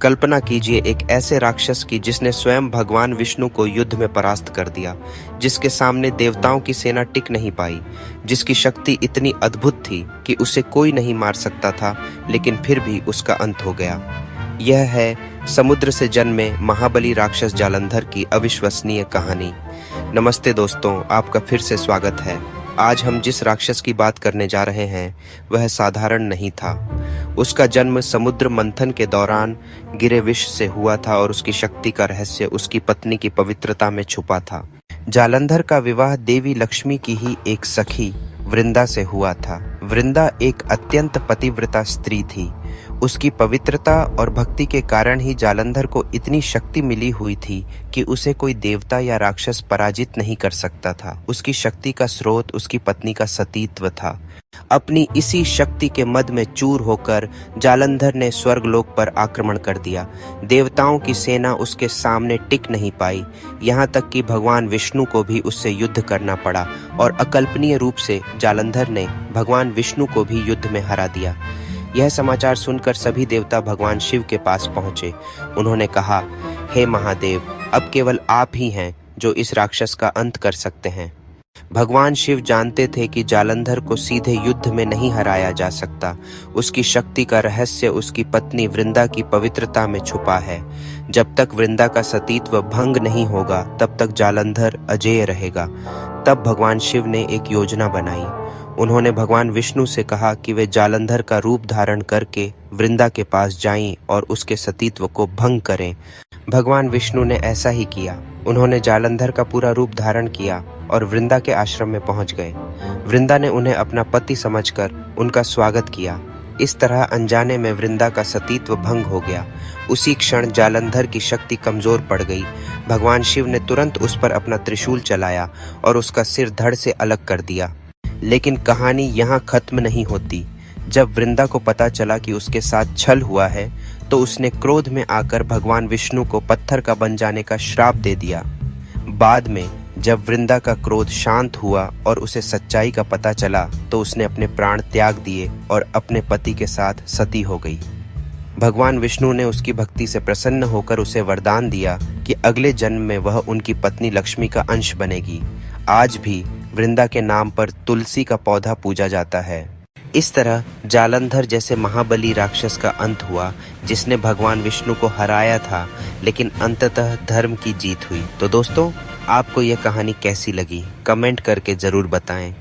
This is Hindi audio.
कल्पना कीजिए एक ऐसे राक्षस की जिसने स्वयं भगवान विष्णु को युद्ध में परास्त कर दिया, जिसके सामने देवताओं की सेना टिक नहीं पाई, जिसकी शक्ति इतनी अद्भुत थी कि उसे कोई नहीं मार सकता था, लेकिन फिर भी उसका अंत हो गया। यह है समुद्र से जन्मे महाबली राक्षस जालंधर की अविश्वसनीय कहानी। नमस्ते दोस्तों, आपका फिर से स्वागत है। आज हम जिस राक्षस की बात करने जा रहे हैं वह साधारण नहीं था। उसका जन्म समुद्र मंथन के दौरान गिरे विष से हुआ था और उसकी शक्ति का रहस्य उसकी पत्नी की पवित्रता में छुपा था। जालंधर का विवाह देवी लक्ष्मी की ही एक सखी वृंदा से हुआ था। वृंदा एक अत्यंत पतिव्रता स्त्री थी। उसकी पवित्रता और भक्ति के कारण ही जालंधर को इतनी शक्ति मिली हुई थी कि उसे कोई देवता या राक्षस पराजित नहीं कर सकता था। उसकी शक्ति का स्रोत उसकी पत्नी का सतीत्व था। अपनी इसी शक्ति के मद में चूर होकर जालंधर ने स्वर्गलोक पर आक्रमण कर दिया। देवताओं की सेना उसके सामने टिक नहीं पाई, यहाँ तक कि भगवान विष्णु को भी उससे युद्ध करना पड़ा और अकल्पनीय रूप से जालंधर ने भगवान विष्णु को भी युद्ध में हरा दिया। यह समाचार सुनकर सभी देवता भगवान शिव के पास पहुंचे। उन्होंने कहा, हे महादेव, अब केवल आप ही हैं जो इस राक्षस का अंत कर सकते हैं। भगवान शिव जानते थे कि जालंधर को सीधे युद्ध में नहीं हराया जा सकता। उसकी शक्ति का रहस्य उसकी पत्नी वृंदा की पवित्रता में छुपा है। जब तक वृंदा का सतीत्व भंग नहीं होगा तब तक जालंधर अजेय रहेगा। तब भगवान शिव ने एक योजना बनाई। उन्होंने भगवान विष्णु से कहा कि वे जालंधर का रूप धारण करके वृंदा के पास जाएं और उसके सतीत्व को भंग करें। भगवान विष्णु ने ऐसा ही किया। उन्होंने जालंधर का पूरा रूप धारण किया और वृंदा के आश्रम में पहुंच गए। वृंदा ने उन्हें अपना पति समझकर उनका स्वागत किया। इस तरह अनजाने में वृंदा का सतीत्व भंग हो गया। उसी क्षण जालंधर की शक्ति कमजोर पड़ गई। भगवान शिव ने तुरंत उस पर अपना त्रिशूल चलाया और उसका सिर धड़ से अलग कर दिया। लेकिन कहानी यहाँ खत्म नहीं होती। जब वृंदा को पता चला कि उसके साथ छल हुआ है तो उसने क्रोध में आकर भगवान विष्णु को पत्थर का बन जाने का श्राप दे दिया। बाद में जब वृंदा का क्रोध शांत हुआ और उसे सच्चाई का पता चला तो उसने अपने प्राण त्याग दिए और अपने पति के साथ सती हो गई। भगवान विष्णु ने उसकी भक्ति से प्रसन्न होकर उसे वरदान दिया कि अगले जन्म में वह उनकी पत्नी लक्ष्मी का अंश बनेगी। आज भी वृंदा के नाम पर तुलसी का पौधा पूजा जाता है। इस तरह जालंधर जैसे महाबली राक्षस का अंत हुआ, जिसने भगवान विष्णु को हराया था, लेकिन अंततः धर्म की जीत हुई। तो दोस्तों, आपको यह कहानी कैसी लगी? कमेंट करके जरूर बताएं।